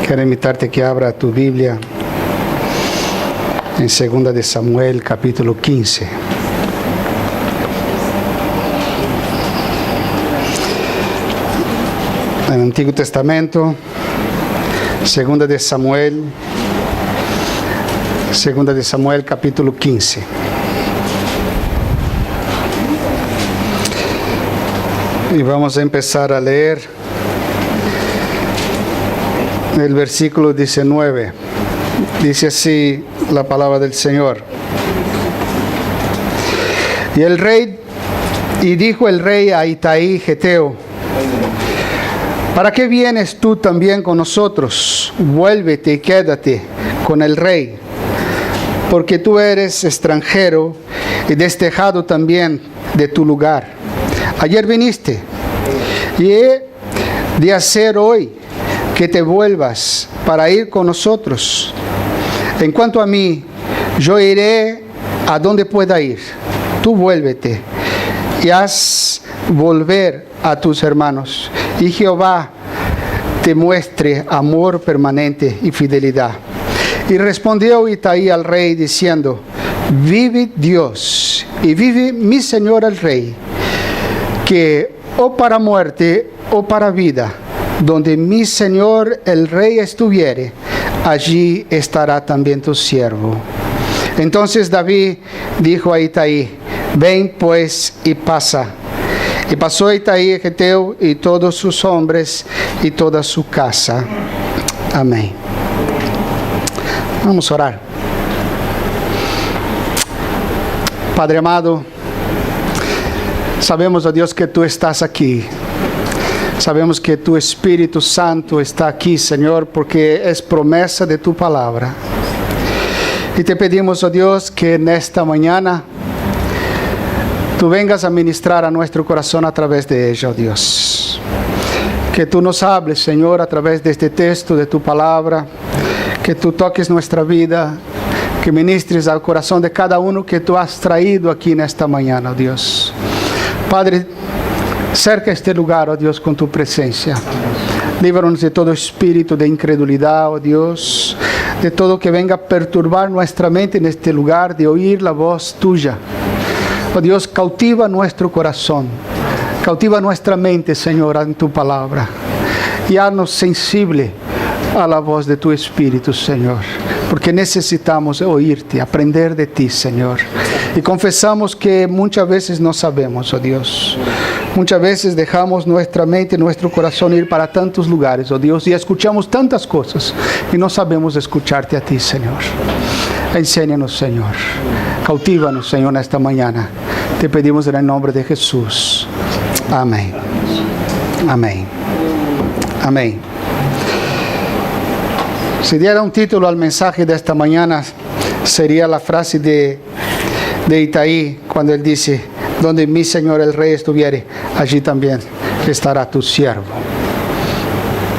Quiero invitarte que abra tu Biblia en 2 de Samuel, capítulo 15. En el Antiguo Testamento, 2 de Samuel, capítulo 15. Y vamos a empezar a leer el versículo 19. Dice así la palabra del Señor. Y dijo el rey a Itaí Geteo: ¿para qué vienes tú también con nosotros? Vuélvete y quédate con el rey, porque tú eres extranjero y despojado también de tu lugar. Ayer viniste, y he de hacer hoy que te vuelvas para ir con nosotros. En cuanto a mí, yo iré a donde pueda ir. Tú vuélvete y haz volver a tus hermanos, y Jehová te muestre amor permanente y fidelidad. Y respondió Itaí al rey diciendo: vive Dios y vive mi señor el rey, que o para muerte o para vida, donde mi señor el rey estuviere, allí estará también tu siervo. Entonces David dijo a Itaí: ven pues y pasa. Y pasó Itaí Geteo y todos sus hombres y toda su casa. Amén. Vamos a orar. Padre amado, sabemos, oh Dios, que tú estás aquí. Sabemos que tu Espíritu Santo está aquí, Señor, porque es promesa de tu palabra. Y te pedimos, oh Dios, que en esta mañana tú vengas a ministrar a nuestro corazón a través de ello, oh Dios. Que tú nos hables, Señor, a través de este texto, de tu palabra. Que tú toques nuestra vida. Que ministres al corazón de cada uno que tú has traído aquí en esta mañana, oh Dios. Padre, cerca este lugar, oh Dios, con tu presencia. Líbranos de todo espíritu de incredulidad, oh Dios. De todo que venga a perturbar nuestra mente en este lugar, de oír la voz tuya. Oh Dios, cautiva nuestro corazón. Cautiva nuestra mente, Señor, en tu palabra. Y haznos sensible a la voz de tu Espíritu, Señor. Porque necesitamos oírte, aprender de ti, Señor. Y confesamos que muchas veces no sabemos, oh Dios. Muchas veces dejamos nuestra mente, nuestro corazón ir para tantos lugares, oh Dios, y escuchamos tantas cosas y no sabemos escucharte a ti, Señor. Enséñanos, Señor. Cautívanos, Señor, esta mañana. Te pedimos en el nombre de Jesús. Amén. Amén. Amén. Si diera un título al mensaje de esta mañana, sería la frase de Itaí, cuando él dice: donde mi Señor el Rey estuviere, allí también estará tu siervo.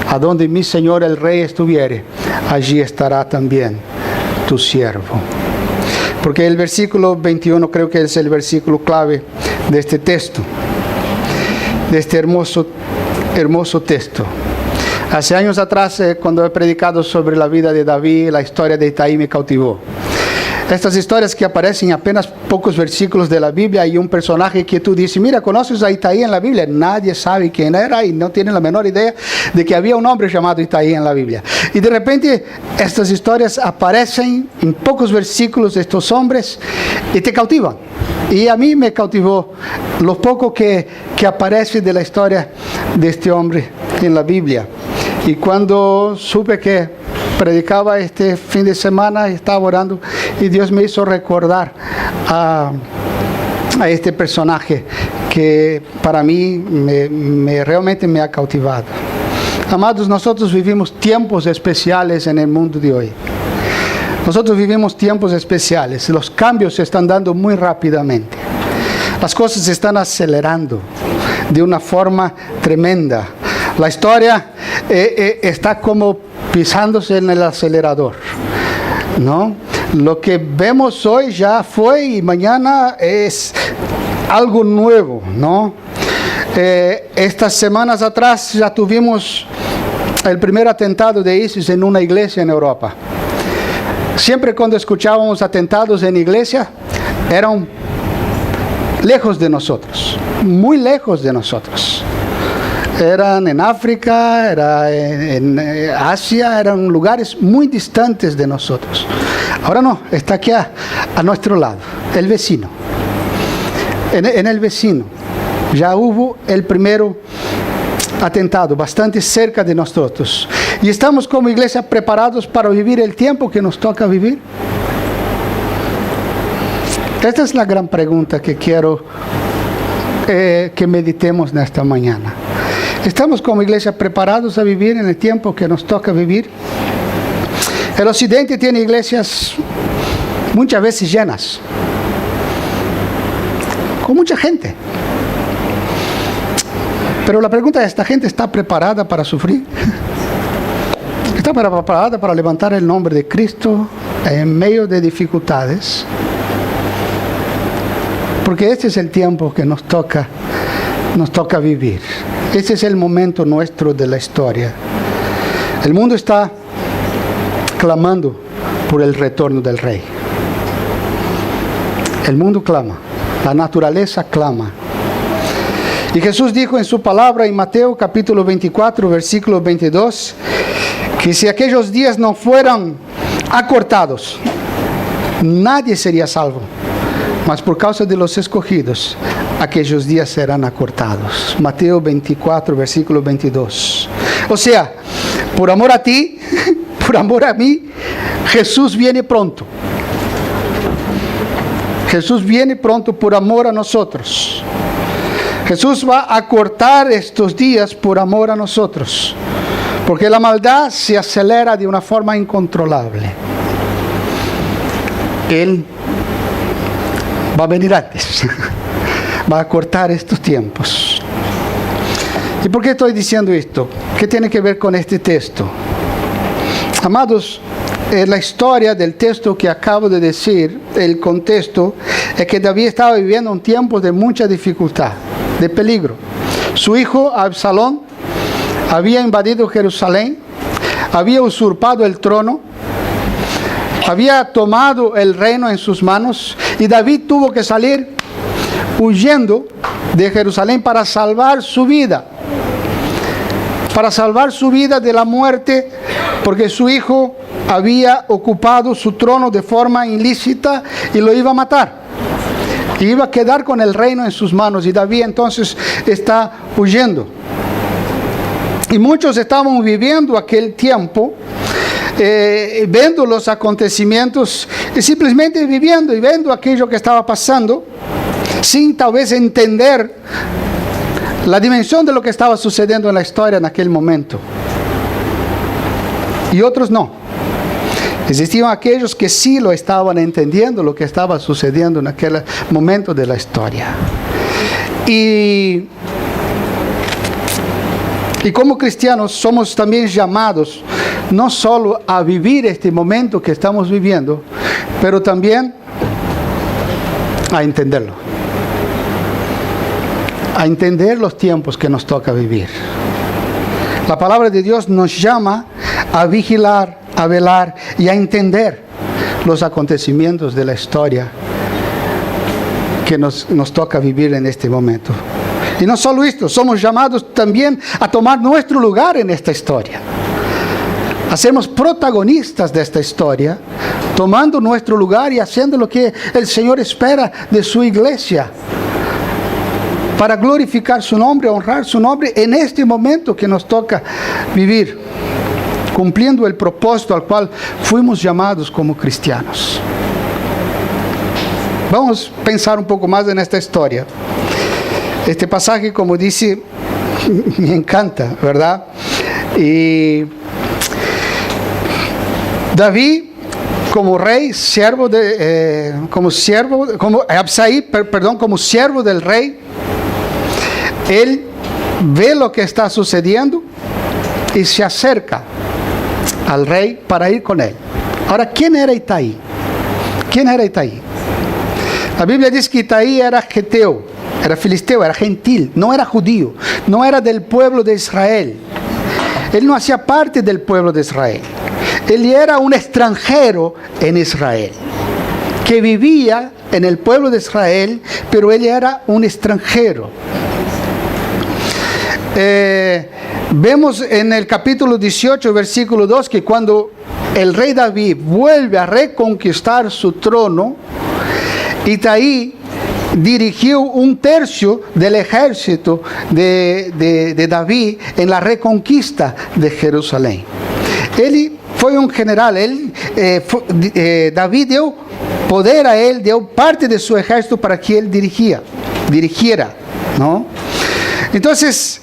A donde mi Señor el Rey estuviere, allí estará también tu siervo. Porque el versículo 21 creo que es el versículo clave de este texto, de este hermoso texto. Hace años atrás, cuando he predicado sobre la vida de David, la historia de Itaí me cautivó. Estas historias que aparecen en apenas pocos versículos de la Biblia, y un personaje que tú dices: mira, ¿conoces a Itaí en la Biblia? Nadie sabe quién era y no tiene la menor idea de que había un hombre llamado Itaí en la Biblia. Y de repente estas historias aparecen en pocos versículos de estos hombres y te cautivan. Y a mí me cautivó lo poco que aparece de la historia de este hombre en la Biblia. Y cuando supe que predicaba este fin de semana, estaba orando y Dios me hizo recordar a este personaje que para mí realmente me ha cautivado. Amados, nosotros vivimos tiempos especiales en el mundo de hoy. Nosotros vivimos tiempos especiales. Los cambios se están dando muy rápidamente. Las cosas se están acelerando de una forma tremenda. La historia está como pisándose en el acelerador, ¿no? Lo que vemos hoy ya fue y mañana es algo nuevo, ¿no? Estas semanas atrás ya tuvimos el primer atentado de ISIS en una iglesia en Europa. Siempre cuando escuchábamos atentados en iglesia, eran lejos de nosotros, muy lejos de nosotros. Eran en África, era en Asia, eran lugares muy distantes de nosotros. Ahora no, está aquí a nuestro lado, el vecino. En el vecino ya hubo el primero atentado, bastante cerca de nosotros. Y estamos como iglesia preparados para vivir el tiempo que nos toca vivir. Esta es la gran pregunta que quiero que meditemos en esta mañana. ¿Estamos como iglesia preparados a vivir en el tiempo que nos toca vivir? El occidente tiene iglesias muchas veces llenas, con mucha gente. Pero la pregunta es, ¿esta gente está preparada para sufrir? ¿Está preparada para levantar el nombre de Cristo en medio de dificultades? Porque este es el tiempo que nos toca vivir. Este es el momento nuestro de la historia. El mundo está clamando por el retorno del Rey. El mundo clama, la naturaleza clama. Y Jesús dijo en su palabra en Mateo capítulo 24, versículo 22, que si aquellos días no fueran acortados, nadie sería salvo. Mas por causa de los escogidos, aquellos días serán acortados. Mateo 24, versículo 22. O sea, por amor a ti, por amor a mí, Jesús viene pronto. Jesús viene pronto por amor a nosotros. Jesús va a acortar estos días por amor a nosotros. Porque la maldad se acelera de una forma incontrolable. Él va a venir antes. Va a cortar estos tiempos. ¿Y por qué estoy diciendo esto? ¿Qué tiene que ver con este texto? Amados, la historia del texto que acabo de decir, el contexto, es que David estaba viviendo un tiempo de mucha dificultad, de peligro. Su hijo Absalón había invadido Jerusalén, había usurpado el trono, había tomado el reino en sus manos, y David tuvo que salir huyendo de Jerusalén para salvar su vida. Para salvar su vida de la muerte, porque su hijo había ocupado su trono de forma ilícita y lo iba a matar. Y iba a quedar con el reino en sus manos, y David entonces está huyendo. Y muchos estaban viviendo aquel tiempo, viendo los acontecimientos, y simplemente viviendo y viendo aquello que estaba pasando, sin tal vez entender la dimensión de lo que estaba sucediendo en la historia en aquel momento. Y otros no. Existían aquellos que sí lo estaban entendiendo, lo que estaba sucediendo en aquel momento de la historia. Y como cristianos somos también llamados no solo a vivir este momento que estamos viviendo, pero también a entenderlo. A entender los tiempos que nos toca vivir. La palabra de Dios nos llama a vigilar, a velar y a entender los acontecimientos de la historia que nos toca vivir en este momento. Y no solo esto, somos llamados también a tomar nuestro lugar en esta historia. A sermos protagonistas de esta historia, tomando nuestro lugar y haciendo lo que el Señor espera de su iglesia, para glorificar su nombre, honrar su nombre en este momento que nos toca vivir, cumpliendo el propósito al cual fuimos llamados como cristianos. Vamos a pensar un poco más en esta historia. Este pasaje, como dice, me encanta, ¿verdad? Y David, como rey, como siervo del rey, él ve lo que está sucediendo y se acerca al rey para ir con él. Ahora, ¿quién era Itaí? ¿Quién era Itaí? La Biblia dice que Itaí era geteo, era filisteo, era gentil, no era judío, no era del pueblo de Israel. Él no hacía parte del pueblo de Israel. Él era un extranjero en Israel, que vivía en el pueblo de Israel, pero él era un extranjero. Vemos en el capítulo 18, versículo 2, que cuando el rey David vuelve a reconquistar su trono, Itaí dirigió un tercio del ejército de David en la reconquista de Jerusalén. Él fue un general. David dio poder a él, dio parte de su ejército para que él dirigiera, ¿no? Entonces,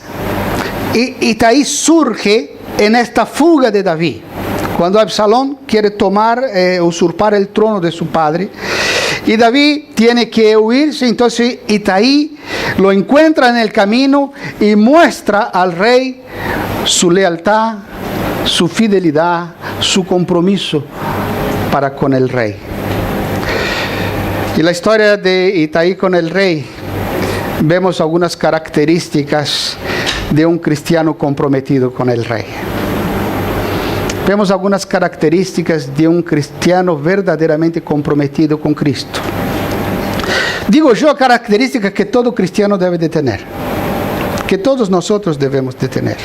Itaí surge en esta fuga de David, cuando Absalón quiere usurpar el trono de su padre, y David tiene que huirse. Entonces Itaí lo encuentra en el camino y muestra al rey su lealtad, su fidelidad, su compromiso para con el rey. Y la historia de Itaí con el rey, vemos algunas características de un cristiano comprometido con el rey. Vemos algunas características de un cristiano verdaderamente comprometido con Cristo. Digo yo, características que todo cristiano debe de tener, que todos nosotros debemos de tener,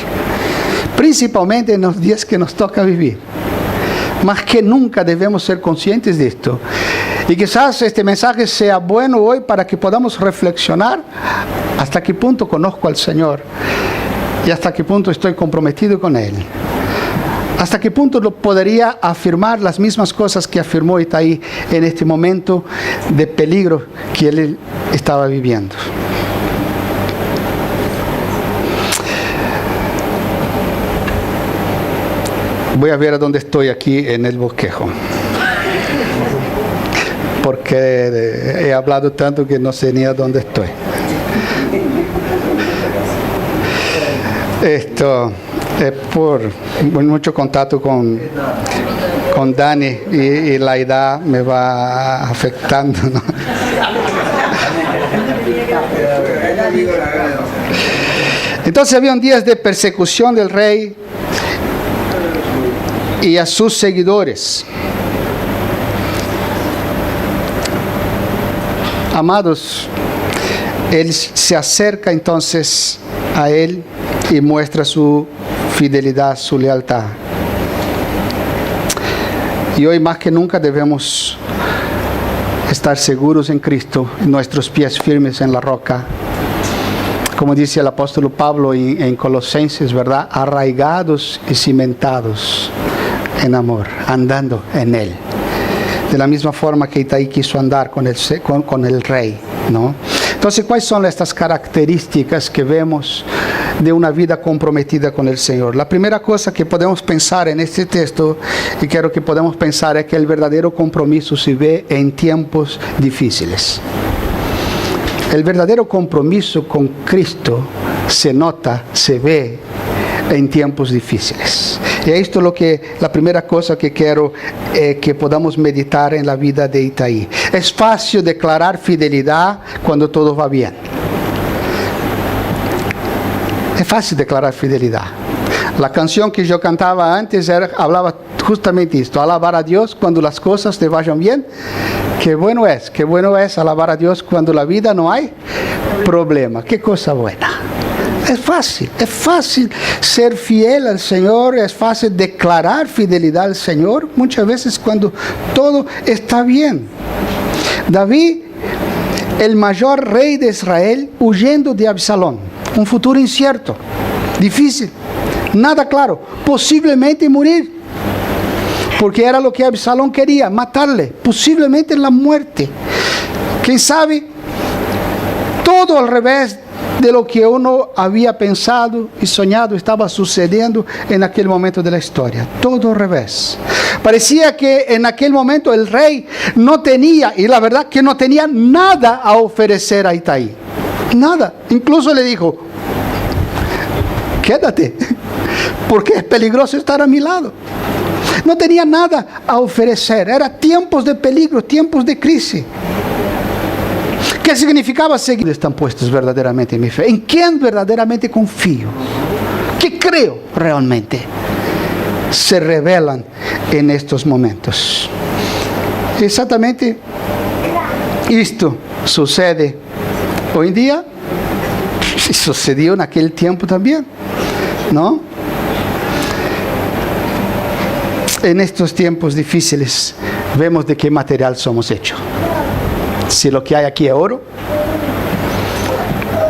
principalmente en los días que nos toca vivir. Más que nunca debemos ser conscientes de esto. Y quizás este mensaje sea bueno hoy para que podamos reflexionar hasta qué punto conozco al Señor y hasta qué punto estoy comprometido con Él. Hasta qué punto podría afirmar las mismas cosas que afirmó Itaí en este momento de peligro que él estaba viviendo. Voy a ver a dónde estoy aquí en el bosquejo, porque he hablado tanto que no sé ni a dónde estoy. Esto es por mucho contacto con Dani y la edad me va afectando, ¿no? Entonces habían días de persecución del rey y a sus seguidores. Amados, él se acerca entonces a él y muestra su fidelidad, su lealtad. Y hoy más que nunca debemos estar seguros en Cristo, nuestros pies firmes en la roca. Como dice el apóstol Pablo en Colosenses, ¿verdad? Arraigados y cimentados en amor, andando en Él. De la misma forma que Itaí quiso andar con el rey, ¿no? Entonces, ¿cuáles son estas características que vemos de una vida comprometida con el Señor? La primera cosa que podemos pensar en este texto, y quiero que podamos pensar, es que el verdadero compromiso se ve en tiempos difíciles. El verdadero compromiso con Cristo se nota, se ve en tiempos difíciles. Y esto es la primera cosa que quiero que podamos meditar en la vida de Itaí. Es fácil declarar fidelidad cuando todo va bien. Es fácil declarar fidelidad. La canción que yo cantaba antes hablaba justamente esto: alabar a Dios cuando las cosas te vayan bien. Qué bueno es alabar a Dios cuando la vida no hay problema. Qué cosa buena. Es fácil ser fiel al Señor, es fácil declarar fidelidad al Señor muchas veces cuando todo está bien. David, el mayor rey de Israel, huyendo de Absalón, un futuro incierto, difícil, nada claro, posiblemente morir, porque era lo que Absalón quería, matarle, posiblemente la muerte. ¿Quién sabe? Todo al revés de lo que uno había pensado y soñado estaba sucediendo en aquel momento de la historia. Todo al revés. Parecía que en aquel momento el rey no tenía, y la verdad que no tenía nada a ofrecer a Itaí. Nada. Incluso le dijo: quédate, porque es peligroso estar a mi lado. No tenía nada a ofrecer. Eran tiempos de peligro, tiempos de crisis. ¿Qué significaba seguir? Están puestos verdaderamente en mi fe. ¿En quién verdaderamente confío? que creo realmente se revelan en estos momentos. Exactamente esto sucede hoy en día y sucedió en aquel tiempo también, ¿no? En estos tiempos difíciles vemos de qué material somos hechos. Si lo que hay aquí es oro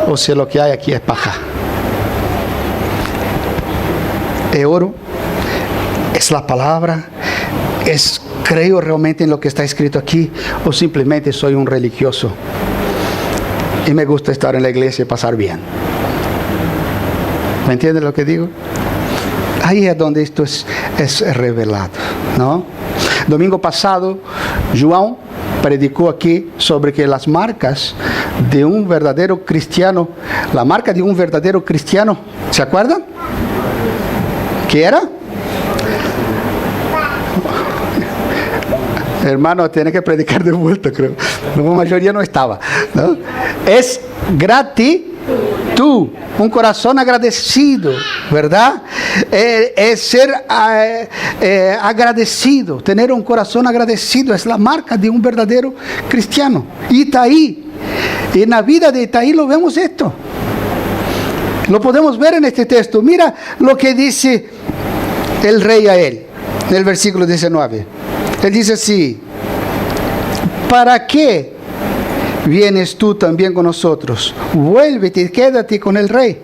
o si lo que hay aquí es paja. Es oro, es la palabra, creo realmente en lo que está escrito aquí, o simplemente soy un religioso y me gusta estar en la iglesia y pasar bien. ¿Me entienden lo que digo? Ahí es donde esto es revelado, ¿no? Domingo pasado, João predicó aquí sobre que las marcas de un verdadero cristiano, la marca de un verdadero cristiano, ¿se acuerdan? ¿Qué era? Hermano, tiene que predicar de vuelta, creo. La mayoría no estaba, ¿no? Es gratitud, un corazón agradecido, ¿verdad? Es ser agradecido, tener un corazón agradecido, es la marca de un verdadero cristiano. Itaí, en la vida de Itaí lo vemos esto. Lo podemos ver en este texto. Mira lo que dice el rey a él, en el versículo 19. Él dice así: ¿para qué vienes tú también con nosotros? Vuélvete y quédate con el rey,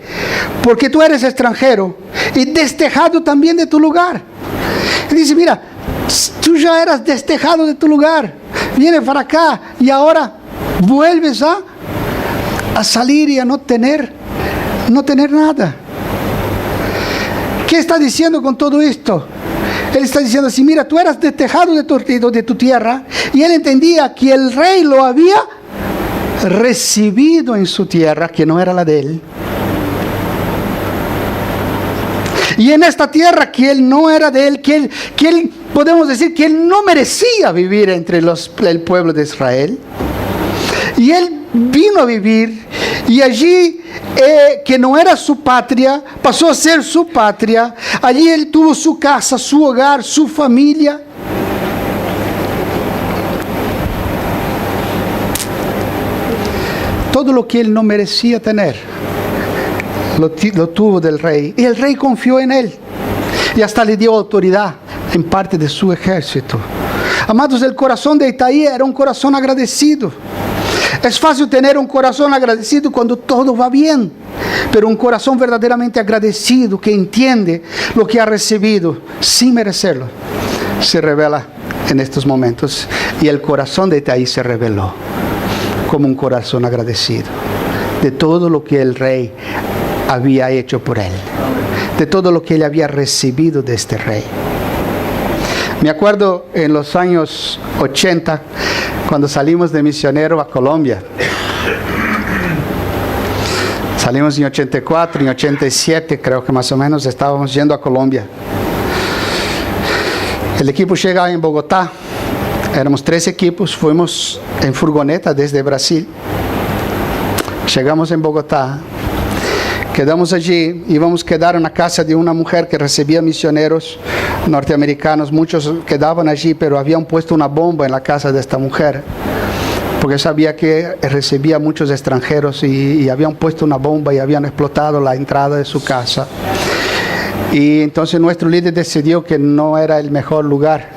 porque tú eres extranjero y destejado también de tu lugar. Él dice: mira, tú ya eras destejado de tu lugar, vienes para acá y ahora vuelves a salir y a no tener nada. ¿Qué está diciendo con todo esto? Él está diciendo así: mira, tú eras destejado de tu tierra, y él entendía que el rey lo había recibido en su tierra, que no era la de él. Y en esta tierra que él no era de él, que él podemos decir que él no merecía vivir entre el pueblo de Israel. Y él vino a vivir, y allí, que no era su patria, pasó a ser su patria. Allí él tuvo su casa, su hogar, su familia. Todo lo que él no merecía tener, lo tuvo del rey. Y el rey confió en él, y hasta le dio autoridad en parte de su ejército. Amados, el corazón de Itaí era un corazón agradecido. Es fácil tener un corazón agradecido cuando todo va bien, pero un corazón verdaderamente agradecido, que entiende lo que ha recibido sin merecerlo, se revela en estos momentos. Y el corazón de Itaí se reveló como un corazón agradecido de todo lo que el rey había hecho por él, de todo lo que él había recibido de este rey. Me acuerdo en los años 80, cuando salimos de misionero a Colombia. Salimos en 84, en 87, creo que más o menos, estábamos yendo a Colombia. El equipo llega en Bogotá. Éramos 3 equipos, fuimos en furgoneta desde Brasil. Llegamos en Bogotá. Quedamos allí, íbamos a quedar en la casa de una mujer que recibía misioneros norteamericanos. Muchos quedaban allí, pero habían puesto una bomba en la casa de esta mujer, porque sabía que recibía muchos extranjeros, y habían puesto una bomba y habían explotado la entrada de su casa. Y entonces nuestro líder decidió que no era el mejor lugar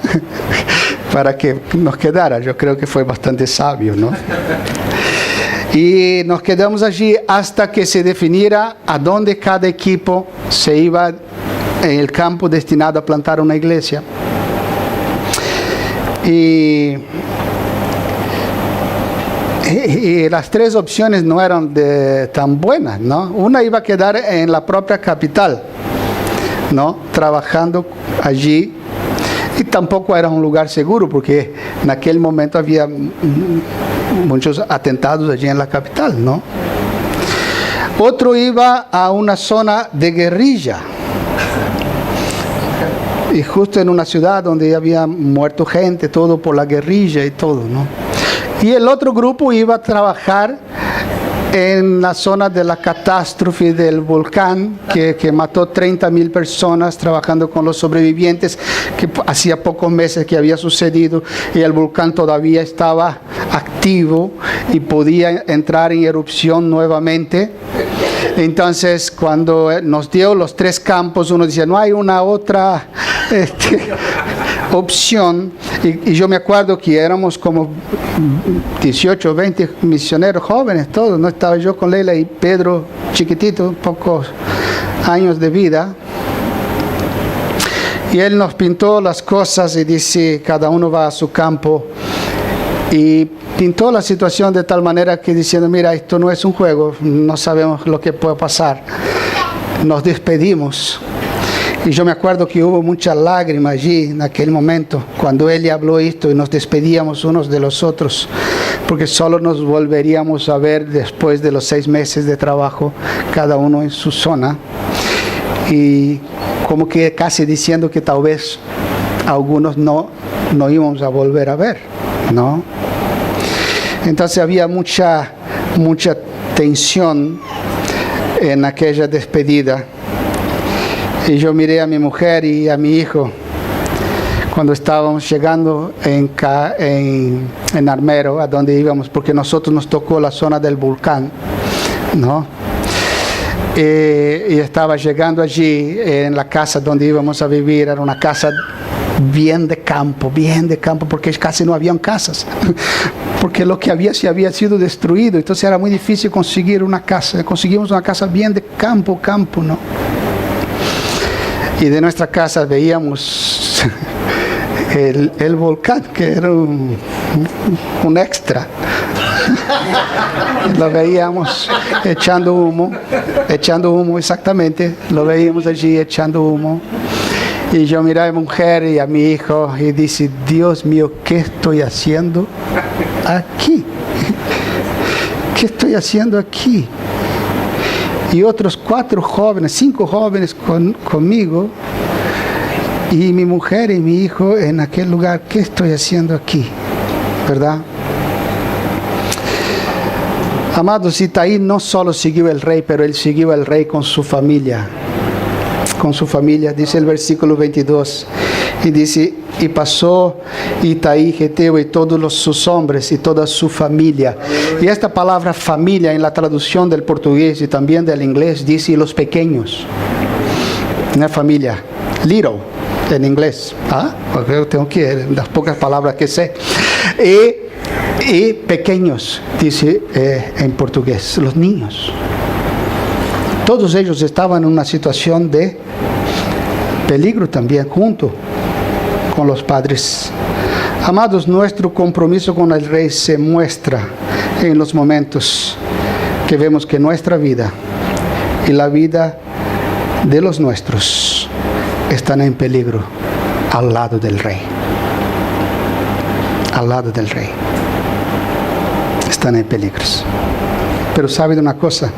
para que nos quedara. Yo creo que fue bastante sabio, ¿no? Y nos quedamos allí hasta que se definiera a dónde cada equipo se iba en el campo destinado a plantar una iglesia. Y las 3 opciones no eran tan buenas, ¿no? Una iba a quedar en la propia capital, ¿no? Trabajando allí. Y tampoco era un lugar seguro, porque en aquel momento había muchos atentados allí en la capital, ¿no? Otro iba a una zona de guerrilla, y justo en una ciudad donde había muerto gente, todo por la guerrilla y todo, ¿no? Y el otro grupo iba a trabajar en la zona de la catástrofe del volcán que mató 30,000 personas, trabajando con los sobrevivientes, que hacía pocos meses que había sucedido, y el volcán todavía estaba activo y podía entrar en erupción nuevamente. Entonces, cuando nos dio los 3 campos, uno decía, no hay una otra opción. Y yo me acuerdo que éramos como 18, 20 misioneros jóvenes, todos, ¿no? Estaba yo con Leila y Pedro, chiquitito, pocos años de vida. Y él nos pintó las cosas y dice, cada uno va a su campo. Y pintó la situación de tal manera que diciendo, mira, esto no es un juego, no sabemos lo que puede pasar. Nos despedimos. Y yo me acuerdo que hubo mucha lágrima allí en aquel momento, cuando él habló esto y nos despedíamos unos de los otros, porque solo nos volveríamos a ver después de los 6 meses de trabajo, cada uno en su zona. Y como que casi diciendo que tal vez algunos no íbamos a volver a ver, ¿no? Entonces había mucha tensión en aquella despedida. Y yo miré a mi mujer y a mi hijo cuando estábamos llegando en Armero, a donde íbamos, porque nosotros nos tocó la zona del volcán, ¿no? Y estaba llegando allí en la casa donde íbamos a vivir. Era una casa bien de campo, porque casi no habían casas, porque lo que había se había sido destruido. Entonces era muy difícil conseguir una casa. Conseguimos una casa bien de campo, ¿no? Y de nuestra casa veíamos el volcán, que era un extra. Lo veíamos echando humo, exactamente. Lo veíamos allí echando humo. Y yo miraba a mi mujer y a mi hijo y dice, Dios mío, ¿qué estoy haciendo aquí? ¿Qué estoy haciendo aquí? Y otros 5 jóvenes conmigo, y mi mujer y mi hijo en aquel lugar. ¿Qué estoy haciendo aquí? ¿Verdad? Amados, Itaí no solo siguió el rey, pero él siguió al rey con su familia. Con su familia, dice el versículo 22. Y dice, y pasó Itaí Geteo y todos sus hombres y toda su familia. Y esta palabra familia en la traducción del portugués y también del inglés dice los pequeños. Una familia, little en inglés. Porque yo tengo que las pocas palabras que sé. Y pequeños, dice en portugués, los niños. Todos ellos estaban en una situación de peligro también, junto con los padres. Amados, nuestro compromiso con el Rey se muestra en los momentos que vemos que nuestra vida y la vida de los nuestros están en peligro al lado del Rey. Al lado del Rey. Están en peligros. Pero ¿sabe de una cosa?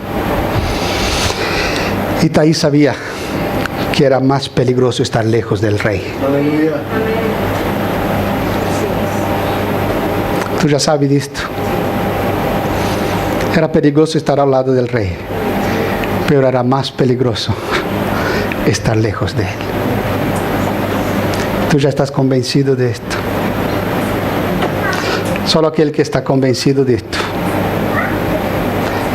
Itaí sabía que era más peligroso estar lejos del rey. Aleluya. Tú ya sabes de esto. Era peligroso estar al lado del rey, pero era más peligroso estar lejos de él. Tú ya estás convencido de esto. Solo aquel que está convencido de esto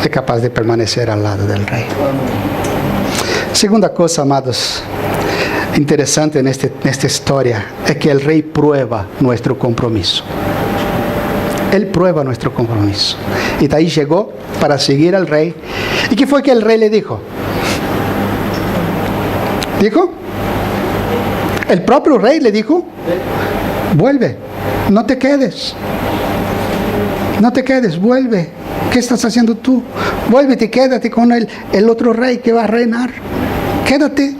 es capaz de permanecer al lado del rey. Segunda cosa, amados, interesante en esta historia, es que el rey prueba nuestro compromiso. Él prueba nuestro compromiso. Itaí llegó para seguir al rey. ¿Y qué fue que el rey le dijo? ¿Dijo? El propio rey le dijo, vuelve, no te quedes. No te quedes, vuelve. ¿Qué estás haciendo tú? Vuélvete, quédate con el otro rey que va a reinar. Quédate,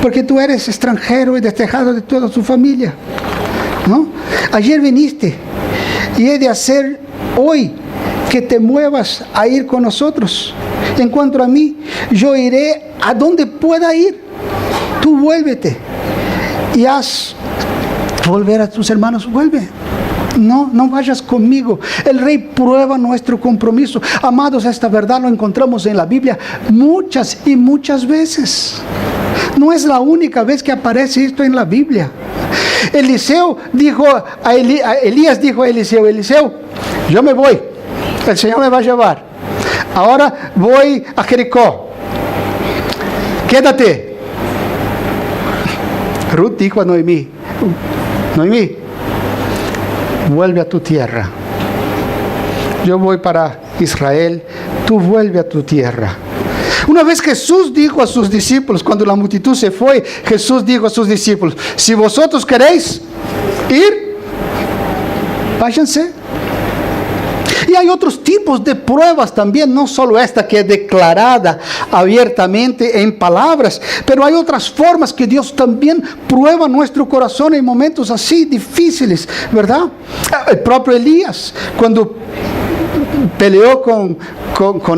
porque tú eres extranjero y despojado de toda tu familia, ¿no? Ayer viniste y he de hacer hoy que te muevas a ir con nosotros. En cuanto a mí, yo iré a donde pueda ir. Tú vuélvete y haz volver a tus hermanos, vuelve. No vayas conmigo. El rey prueba nuestro compromiso. Amados, esta verdad lo encontramos en la Biblia muchas y muchas veces. No es la única vez que aparece esto en la Biblia. Eliseo dijo a Elías dijo a Eliseo, Eliseo, yo me voy, el Señor me va a llevar. Ahora voy a Jericó. Quédate. Ruth dijo a Noemí, Noemí, vuelve a tu tierra. Yo voy para Israel, tú vuelve a tu tierra. Una vez Jesús dijo a sus discípulos, cuando la multitud se fue, Jesús dijo a sus discípulos, si vosotros queréis ir, váyanse. Y hay otros tipos de pruebas también, no solo esta que es declarada abiertamente en palabras, pero hay otras formas que Dios también prueba nuestro corazón en momentos así difíciles, ¿verdad? El propio Elías, cuando peleó con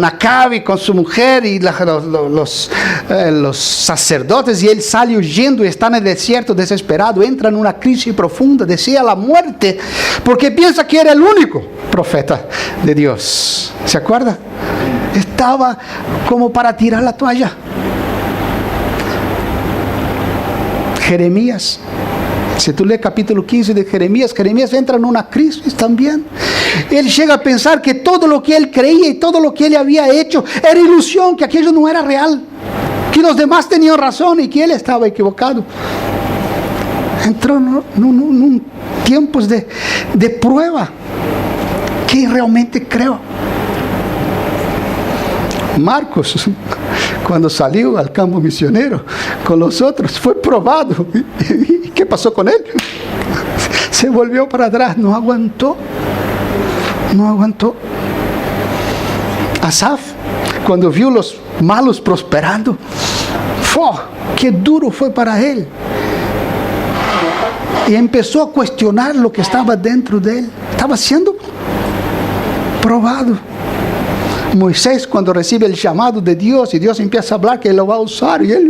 Acabe y con su mujer y los sacerdotes, y él sale huyendo y está en el desierto desesperado, entra en una crisis profunda, desea la muerte porque piensa que era el único profeta de Dios. ¿Se acuerda? Estaba como para tirar la toalla. Jeremías, si tú lees capítulo 15 de Jeremías, Jeremías entra en una crisis también. Él llega a pensar que todo lo que él creía y todo lo que él había hecho era ilusión, que aquello no era real, que los demás tenían razón y que él estaba equivocado. Entró en tiempos de prueba. ¿Qué realmente creo? Marcos, cuando salió al campo misionero con los otros, fue probado. ¿Y qué pasó con él? Se volvió para atrás, no aguantó. Asaf, cuando vio los malos prosperando, qué duro fue para él. Y empezó a cuestionar lo que estaba dentro de él. Estaba siendo probado. Moisés, cuando recibe el llamado de Dios y Dios empieza a hablar que Él lo va a usar, y él,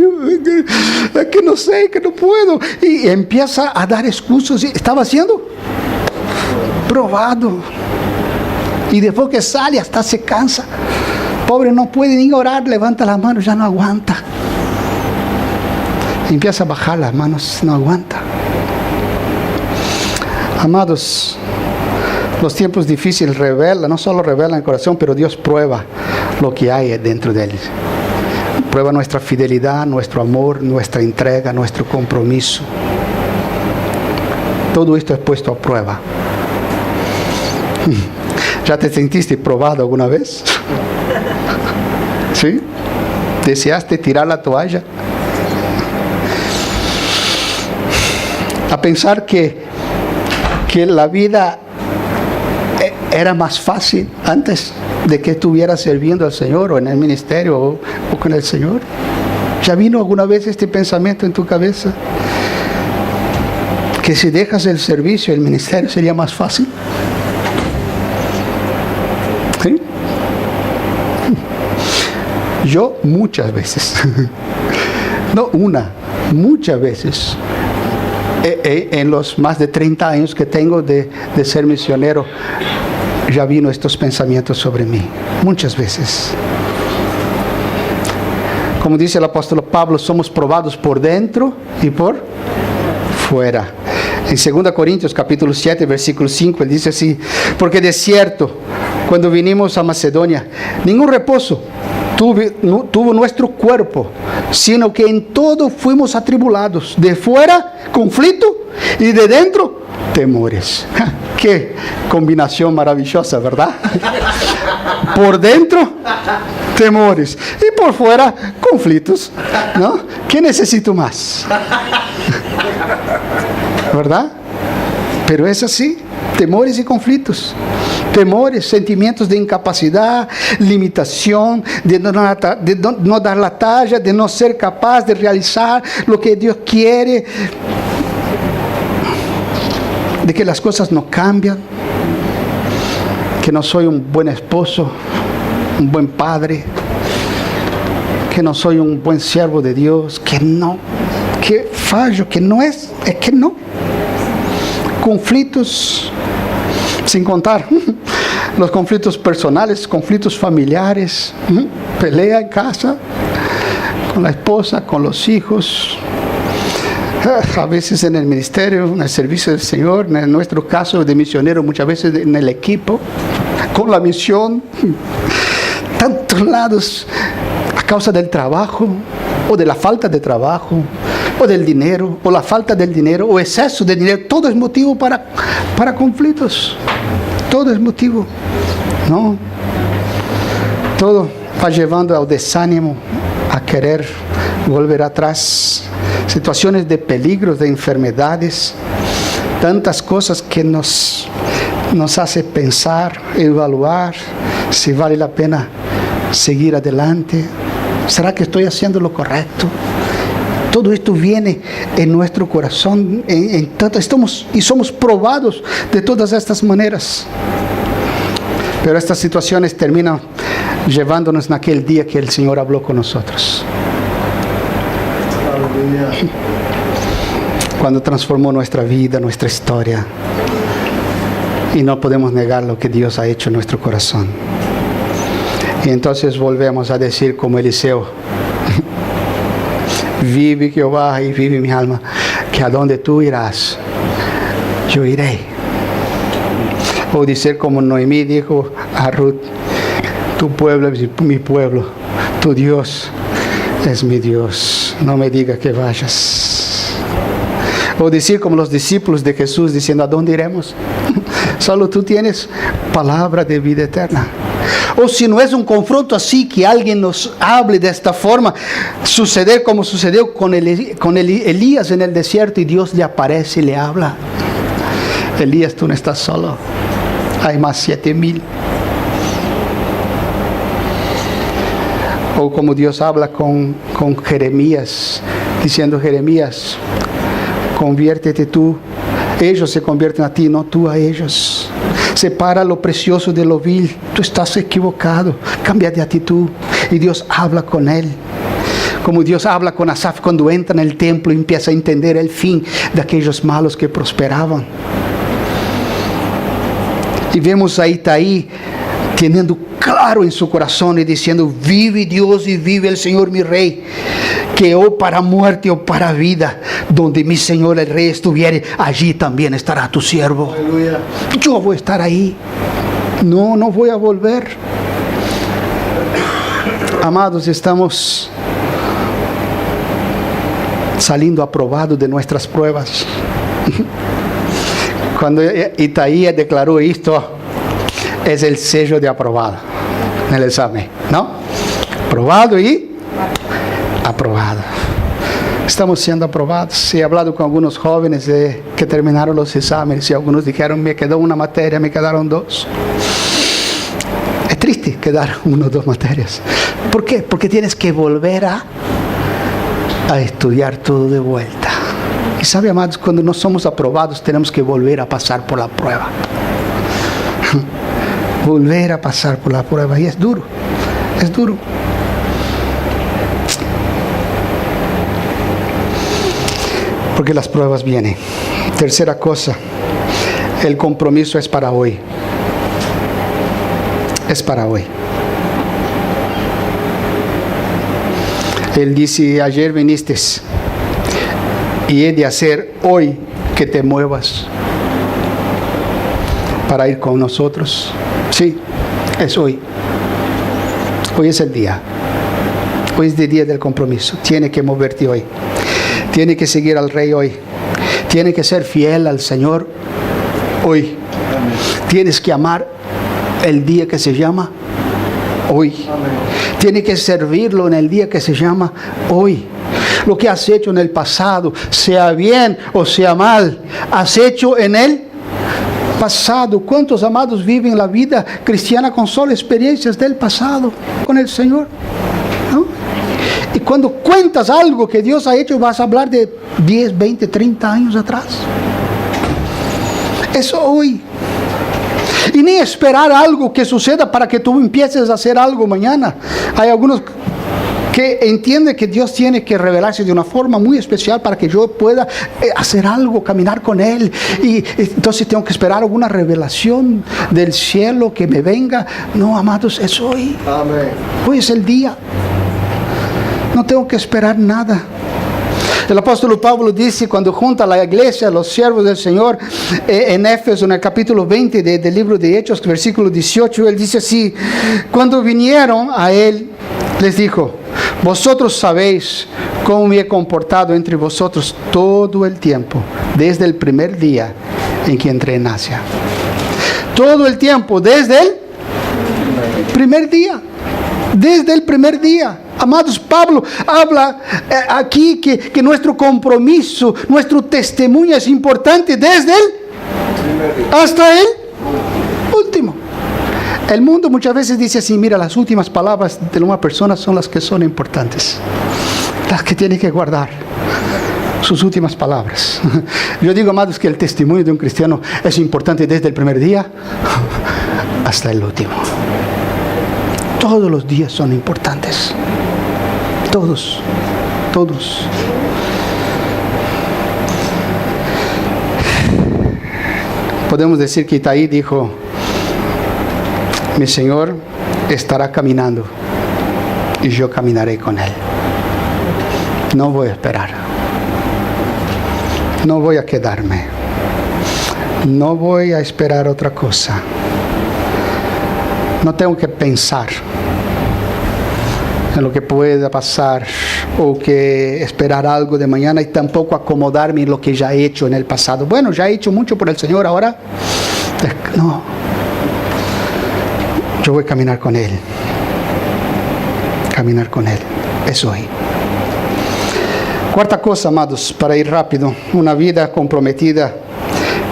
que no sé, que no puedo, y empieza a dar excusas. Estaba siendo probado. Y después que sale, hasta se cansa. Pobre, no puede ni orar, levanta las manos, ya no aguanta. Y empieza a bajar las manos, no aguanta. Amados, los tiempos difíciles revelan, no solo revelan el corazón, pero Dios prueba lo que hay dentro de él. Prueba nuestra fidelidad, nuestro amor, nuestra entrega, nuestro compromiso. Todo esto es puesto a prueba. ¿Ya te sentiste probado alguna vez? ¿Sí? ¿Deseaste tirar la toalla? A pensar que la vida era más fácil antes de que estuvieras sirviendo al Señor o en el ministerio o con el Señor. ¿Ya vino alguna vez este pensamiento en tu cabeza? Que si dejas el servicio, el ministerio sería más fácil. ¿Sí? Yo muchas veces, no una, muchas veces, en los más de 30 años que tengo de ser misionero, ya vino estos pensamientos sobre mí, muchas veces. Como dice el apóstol Pablo, somos probados por dentro y por fuera. En 2 Corintios capítulo 7, versículo 5, él dice así: porque de cierto, cuando vinimos a Macedonia, ningún reposo tuvo nuestro cuerpo, sino que en todo fuimos atribulados, de fuera conflicto y de dentro temores. Qué combinación maravillosa, ¿verdad? Por dentro temores y por fuera conflictos, ¿no? ¿Qué necesito más? ¿Verdad? Pero es así, temores y conflictos. Temores, sentimientos de incapacidad, limitación, de no dar la talla, de no ser capaz de realizar lo que Dios quiere, de que las cosas no cambian, que no soy un buen esposo, un buen padre, que no soy un buen siervo de Dios, que fallo, que no es que no. Conflictos sin contar los conflictos personales, conflictos familiares, pelea en casa, con la esposa, con los hijos, a veces en el ministerio, en el servicio del Señor, en nuestro caso de misionero, muchas veces en el equipo, con la misión, tantos lados, a causa del trabajo, o de la falta de trabajo, o del dinero, o la falta del dinero, o exceso de dinero. Todo es motivo para conflictos. Todo es motivo, ¿no? Todo va llevando al desánimo, a querer volver atrás. Situaciones de peligros, de enfermedades, tantas cosas que nos hace pensar, evaluar si vale la pena seguir adelante. ¿Será que estoy haciendo lo correcto? Todo esto viene en nuestro corazón, somos probados de todas estas maneras. Pero estas situaciones terminan llevándonos en aquel día que el Señor habló con nosotros. Cuando transformó nuestra vida, nuestra historia. Y no podemos negar lo que Dios ha hecho en nuestro corazón. Y entonces volvemos a decir como Eliseo: vive Jehová y vive mi alma, que a donde tú irás, yo iré. O decir como Noemí dijo a Ruth: tu pueblo es mi pueblo, tu Dios es mi Dios, no me diga que vayas. O decir como los discípulos de Jesús diciendo: ¿a dónde iremos? Solo tú tienes palabra de vida eterna. O si no es un confronto así, que alguien nos hable de esta forma, suceder como sucedió con Elías en el desierto, y Dios le aparece y le habla: Elías, tú no estás solo, hay más 7,000. O como Dios habla con Jeremías, diciendo: Jeremías, conviértete tú, ellos se convierten a ti, no tú a ellos. Separa lo precioso de lo vil, tú estás equivocado, cambia de actitud. Y Dios habla con él. Como Dios habla con Asaf cuando entra en el templo y empieza a entender el fin de aquellos malos que prosperaban. Y vemos a Itaí teniendo claro en su corazón y diciendo: vive Dios y vive el Señor mi Rey, que o para muerte o para vida, donde mi Señor el Rey estuviere, allí también estará tu siervo. Aleluya. Yo voy a estar ahí, no voy a volver. Amados, estamos saliendo aprobados de nuestras pruebas. Cuando Itaí declaró esto, es el sello de aprobado en el examen, ¿no? Aprobado y aprobado. Estamos siendo aprobados. He hablado con algunos jóvenes que terminaron los exámenes y algunos dijeron: me quedó una materia, me quedaron 2. Es triste quedar 1 o 2 materias. ¿Por qué? Porque tienes que volver a estudiar todo de vuelta. Y sabe, amados, cuando no somos aprobados tenemos que volver a pasar por la prueba. Volver a pasar por la prueba. Y es duro. Es duro. Porque las pruebas vienen. Tercera cosa, el compromiso es para hoy. Es para hoy. Él dice: ayer viniste y he de hacer hoy que te muevas para ir con nosotros. Sí, es hoy. Hoy es el día. Hoy es el día del compromiso. Tiene que moverte hoy. Tiene que seguir al Rey hoy. Tiene que ser fiel al Señor hoy. Amén. Tienes que amar el día que se llama hoy. Amén. Tiene que servirlo en el día que se llama hoy. Lo que has hecho en el pasado, sea bien o sea mal, has hecho en el pasado. ¿Cuántos, amados, viven la vida cristiana con solo experiencias del pasado con el Señor? ¿No? Y cuando cuentas algo que Dios ha hecho, vas a hablar de 10, 20, 30 años atrás. Es hoy. Y ni esperar algo que suceda para que tú empieces a hacer algo mañana. Hay algunos que entiende que Dios tiene que revelarse de una forma muy especial para que yo pueda hacer algo, caminar con Él. Y entonces tengo que esperar alguna revelación del cielo que me venga. No, amados, es hoy. Amén. Hoy es el día. No tengo que esperar nada. El apóstol Pablo dice, cuando junta a la iglesia, a los siervos del Señor, en Éfeso, en el capítulo 20 del libro de Hechos, versículo 18, él dice así: cuando vinieron a él, les dijo: vosotros sabéis cómo me he comportado entre vosotros todo el tiempo, desde el primer día en que entré en Asia. Todo el tiempo, desde el primer día. Desde el primer día. Amados, Pablo habla aquí que nuestro compromiso, nuestro testimonio es importante desde el hasta el último. El mundo muchas veces dice así: mira, las últimas palabras de una persona son las que son importantes, las que tiene que guardar sus últimas palabras. Yo digo, amados, que el testimonio de un cristiano es importante desde el primer día hasta el último. Todos los días son importantes. Todos. Podemos decir que Itaí dijo: mi Señor estará caminando y yo caminaré con Él. No voy a esperar. No voy a quedarme. No voy a esperar otra cosa. No tengo que pensar en lo que pueda pasar o que esperar algo de mañana, y tampoco acomodarme en lo que ya he hecho en el pasado. Bueno, ya he hecho mucho por el Señor, ahora no. Yo voy a caminar con Él. Caminar con Él. Es hoy. Cuarta cosa, amados, para ir rápido: una vida comprometida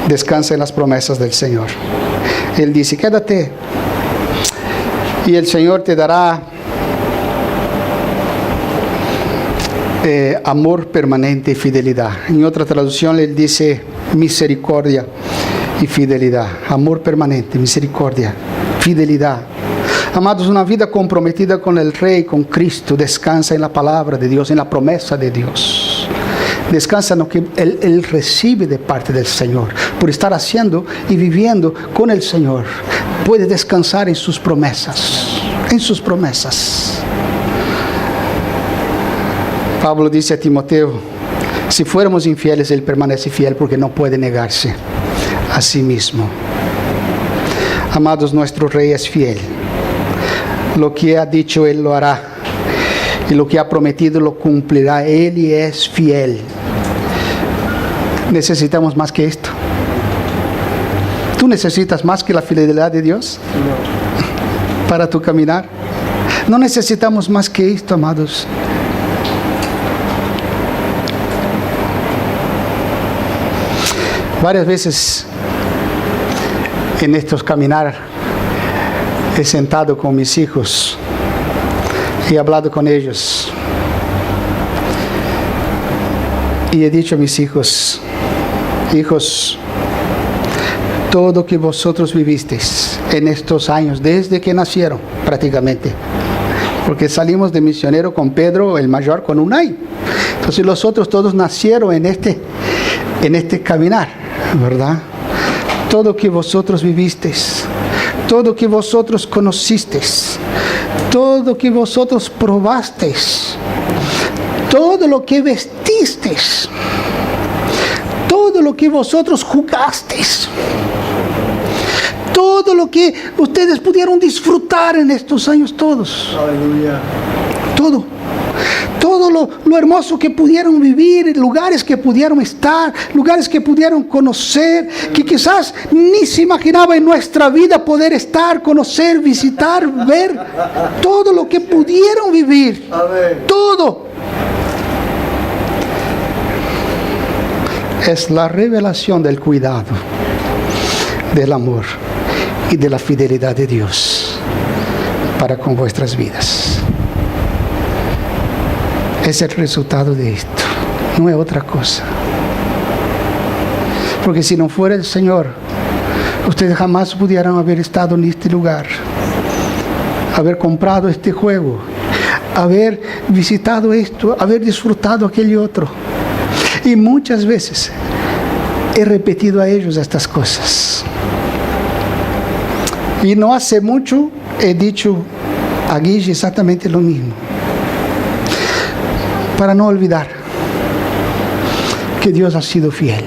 descansa en las promesas del Señor. Él dice: quédate y el Señor te dará amor permanente y fidelidad. En otra traducción Él dice misericordia y fidelidad. Amor permanente, misericordia, fidelidad. Amados, una vida comprometida con el Rey, con Cristo, descansa en la palabra de Dios, en la promesa de Dios. Descansa en lo que Él recibe de parte del Señor. Por estar haciendo y viviendo con el Señor, puede descansar en sus promesas. En sus promesas. Pablo dice a Timoteo: si fuéramos infieles, Él permanece fiel, porque no puede negarse a sí mismo. Amados, nuestro Rey es fiel. Lo que ha dicho, Él lo hará. Y lo que ha prometido, lo cumplirá. Él es fiel. ¿Necesitamos más que esto? ¿Tú necesitas más que la fidelidad de Dios para tu caminar? No necesitamos más que esto, amados. Varias veces en estos caminar he sentado con mis hijos y he hablado con ellos. Y he dicho a mis hijos: hijos, todo que vosotros vivisteis en estos años, desde que nacieron prácticamente, porque salimos de misionero con Pedro, el mayor, con un año. Entonces los otros todos nacieron en este caminar, ¿verdad? Todo que vosotros vivisteis, todo que vosotros conocisteis, todo que vosotros probasteis, todo lo que vestisteis, todo lo que vosotros jugasteis, todo lo que ustedes pudieron disfrutar en estos años todos. Aleluya. Todo lo hermoso que pudieron vivir, lugares que pudieron estar, lugares que pudieron conocer, que quizás ni se imaginaba en nuestra vida poder estar, conocer, visitar, ver, todo lo que pudieron vivir. Amén. Todo es la revelación del cuidado, del amor y de la fidelidad de Dios para con vuestras vidas. Es el resultado de esto, no es otra cosa. Porque si no fuera el Señor, ustedes jamás pudieran haber estado en este lugar, haber comprado este juego, haber visitado esto, haber disfrutado aquello otro. Y muchas veces he repetido a ellos estas cosas. Y no hace mucho he dicho a Guille exactamente lo mismo. Para no olvidar que Dios ha sido fiel.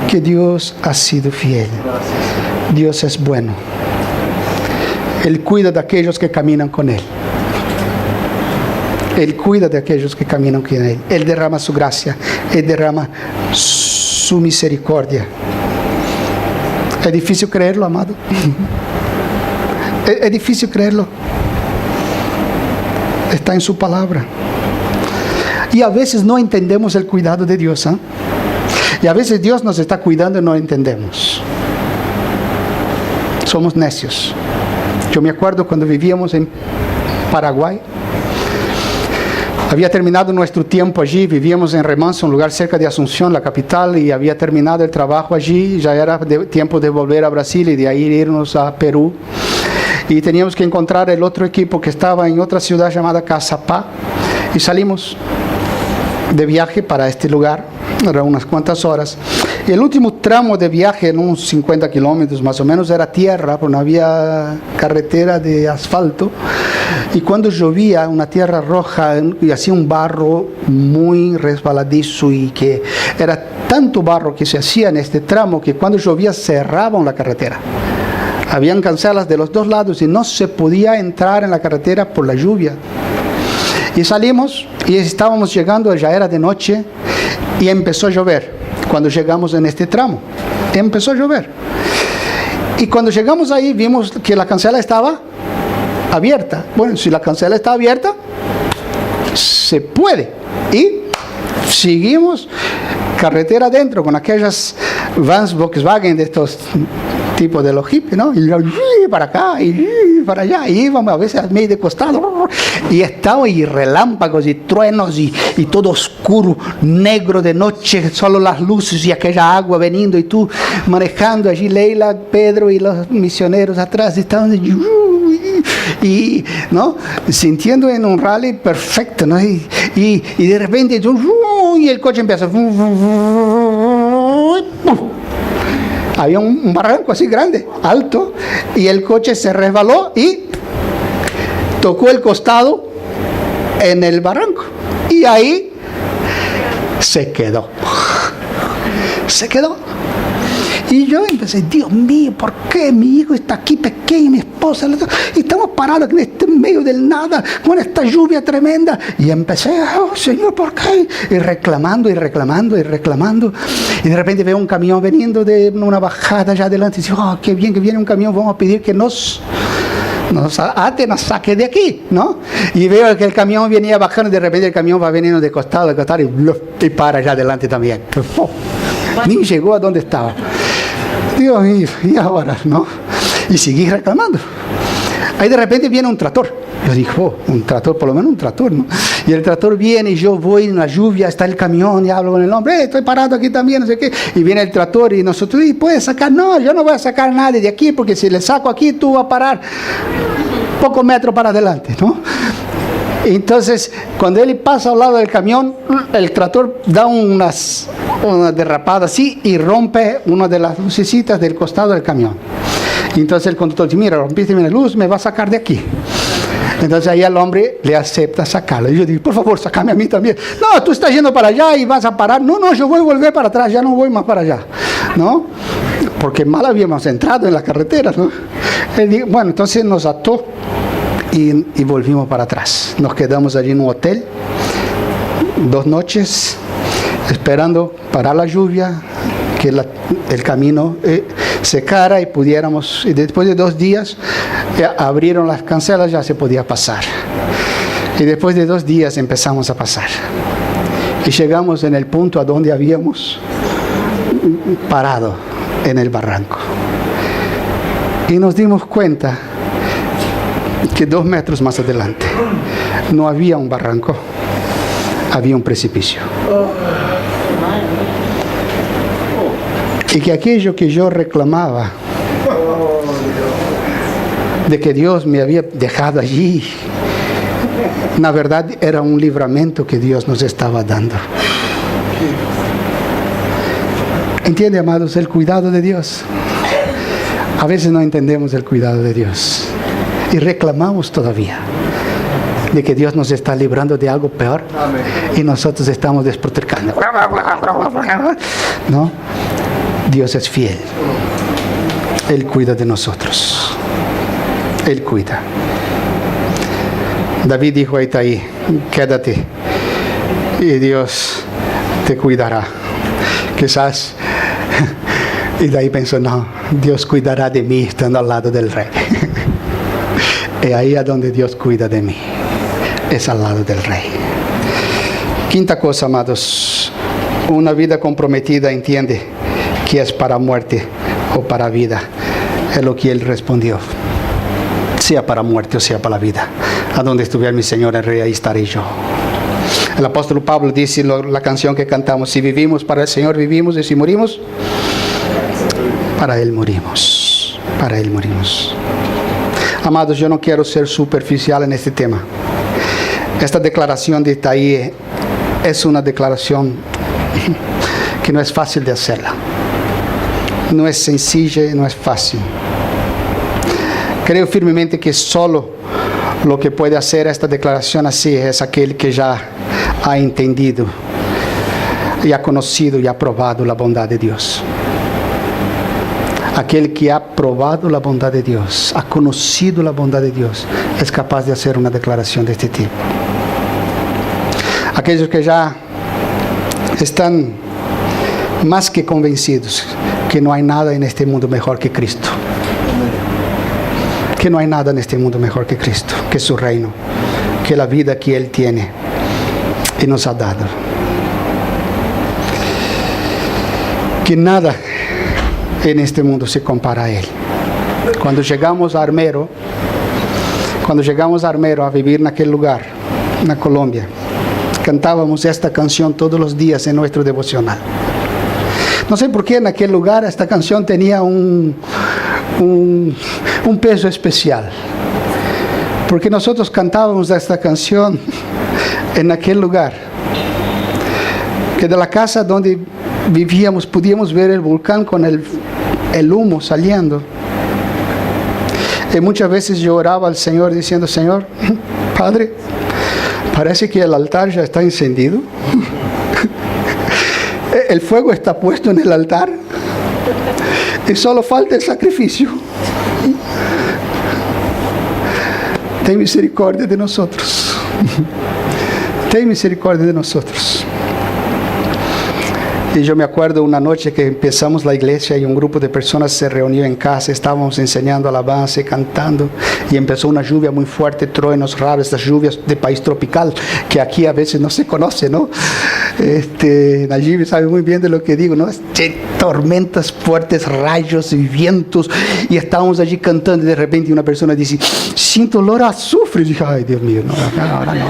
Que Dios ha sido fiel. Dios es bueno. Él cuida de aquellos que caminan con Él. Él cuida de aquellos que caminan con Él. Él derrama su gracia. Él derrama su misericordia. ¿Es difícil creerlo, amado? ¿Es difícil creerlo? Está en su palabra. Y a veces no entendemos el cuidado de Dios, ¿eh? Y a veces Dios nos está cuidando y no entendemos. Somos necios. Yo me acuerdo cuando vivíamos en Paraguay. Había terminado nuestro tiempo allí, vivíamos en Remanso, un lugar cerca de Asunción, la capital, y había terminado el trabajo allí. Ya era tiempo de volver a Brasil y de ahí irnos a Perú. Y teníamos que encontrar el otro equipo que estaba en otra ciudad llamada Caçapá. Y salimos de viaje para este lugar, eran unas cuantas horas. Y el último tramo de viaje, en unos 50 kilómetros más o menos, era tierra, porque no había carretera de asfalto. Y cuando llovía, una tierra roja y hacía un barro muy resbaladizo, y que era tanto barro que se hacía en este tramo que cuando llovía cerraban la carretera. Habían cancelas de los dos lados y no se podía entrar en la carretera por la lluvia. Y salimos y estábamos llegando, ya era de noche, y empezó a llover. Cuando llegamos en este tramo, empezó a llover. Y cuando llegamos ahí, vimos que la cancela estaba abierta. Bueno, si la cancela está abierta, se puede. Y seguimos carretera adentro con aquellas vans Volkswagen de estos tipos de los hippies, ¿no? Y para acá y para allá, y íbamos a veces al medio de costado, y estaba y relámpagos y truenos y todo oscuro, negro de noche, solo las luces y aquella agua veniendo, y tú manejando allí, Leila, Pedro y los misioneros atrás estaban y ¿no? Sintiendo en un rally perfecto, ¿no? Y de repente y el coche empieza había un barranco así grande, alto, y el coche se resbaló y tocó el costado en el barranco, y ahí se quedó. Y yo empecé, Dios mío, ¿por qué mi hijo está aquí pequeño, mi esposa? Y estamos parados en medio del nada, con esta lluvia tremenda. Y empecé, oh Señor, ¿por qué? Y reclamando. Y de repente veo un camión veniendo de una bajada allá adelante. Y digo, oh, qué bien que viene un camión, vamos a pedir que nos ate, nos saque de aquí, ¿no? Y veo que el camión venía bajando, y de repente el camión va veniendo de costado, y para allá adelante también. Ni llegó a donde estaba. Dios mío, y ahora, ¿no? Y seguí reclamando. Ahí de repente viene un tractor. Yo dije, oh, un tractor, por lo menos un tractor, ¿no? Y el tractor viene y yo voy en la lluvia, está el camión y hablo con el hombre, estoy parado aquí también, no sé qué. Y viene el tractor y nosotros, ¿y puedes sacar? No, yo no voy a sacar a nadie de aquí, porque si le saco aquí, tú vas a parar pocos metros para adelante, ¿no? Entonces, cuando él pasa al lado del camión, el tractor da una derrapada así y rompe una de las lucecitas del costado del camión. Entonces el conductor dice, mira, rompiste mi luz, me va a sacar de aquí. Entonces ahí el hombre le acepta sacarlo. Y yo digo, por favor, sácame a mí también. No, tú estás yendo para allá y vas a parar. No, yo voy a volver para atrás, ya no voy más para allá, ¿no? Porque mal habíamos entrado en la carretera, ¿no? Él dijo, bueno, entonces nos ató y volvimos para atrás. Nos quedamos allí en un hotel 2 noches esperando parar la lluvia, que el camino secara y pudiéramos, y después de 2 días abrieron las cancelas, ya se podía pasar. Y después de 2 días empezamos a pasar. Y llegamos en el punto a donde habíamos parado, en el barranco. Y nos dimos cuenta que 2 metros más adelante no había un barranco, había un precipicio. Y que aquello que yo reclamaba, de que Dios me había dejado allí, Na verdad era un libramiento que Dios nos estaba dando. ¿Entiende, amados, el cuidado de Dios? A veces no entendemos el cuidado de Dios y reclamamos todavía de que Dios nos está librando de algo peor. Amén. Y nosotros estamos desprotegando. No, Dios es fiel. Él cuida de nosotros. Él cuida. David dijo a Itaí, quédate y Dios te cuidará. Quizás Itaí pensó, no, Dios cuidará de mí estando al lado del rey. Y ahí es donde Dios cuida de mí, es al lado del rey. Quinta cosa, amados, una vida comprometida entiende que es para muerte o para vida. Es lo que él respondió. Sea para muerte o sea para la vida. A donde estuviera mi Señor el Rey, ahí estaré yo. El apóstol Pablo dice la canción que cantamos, si vivimos para el Señor vivimos y si morimos, para Él morimos. Para Él morimos. Amados, yo no quiero ser superficial en este tema. Esta declaración de Itaí es una declaración que no es fácil de hacerla. No es sencilla y no es fácil. Creo firmemente que solo lo que puede hacer esta declaración así es aquel que ya ha entendido y ha conocido y ha probado la bondad de Dios. Aquel que ha probado la bondad de Dios, ha conocido la bondad de Dios, es capaz de hacer una declaración de este tipo. Aquellos que ya están más que convencidos que no hay nada en este mundo mejor que Cristo. Que no hay nada en este mundo mejor que Cristo, que su reino, que la vida que Él tiene y nos ha dado. Que nada en este mundo se compara a Él. Cuando llegamos a Armero a vivir en aquel lugar, en Colombia, cantábamos esta canción todos los días en nuestro devocional. No sé por qué en aquel lugar esta canción tenía un peso especial, porque nosotros cantábamos esta canción en aquel lugar, que de la casa donde vivíamos podíamos ver el volcán con el humo saliendo, y muchas veces yo oraba al Señor diciendo, Señor, Padre, parece que el altar ya está encendido, el fuego está puesto en el altar y solo falta el sacrificio. Ten misericordia de nosotros. Ten misericordia de nosotros. Y yo me acuerdo una noche que empezamos la iglesia y un grupo de personas se reunió en casa, estábamos enseñando alabanza y cantando, y empezó una lluvia muy fuerte, truenos raros, estas lluvias de país tropical que aquí a veces no se conoce, ¿no? Nayib sabe muy bien de lo que digo, ¿no? Tormentas fuertes, rayos y vientos, y estábamos allí cantando y de repente una persona dice, siento olor a azufre. Y dije, ay Dios mío, no, ahora no.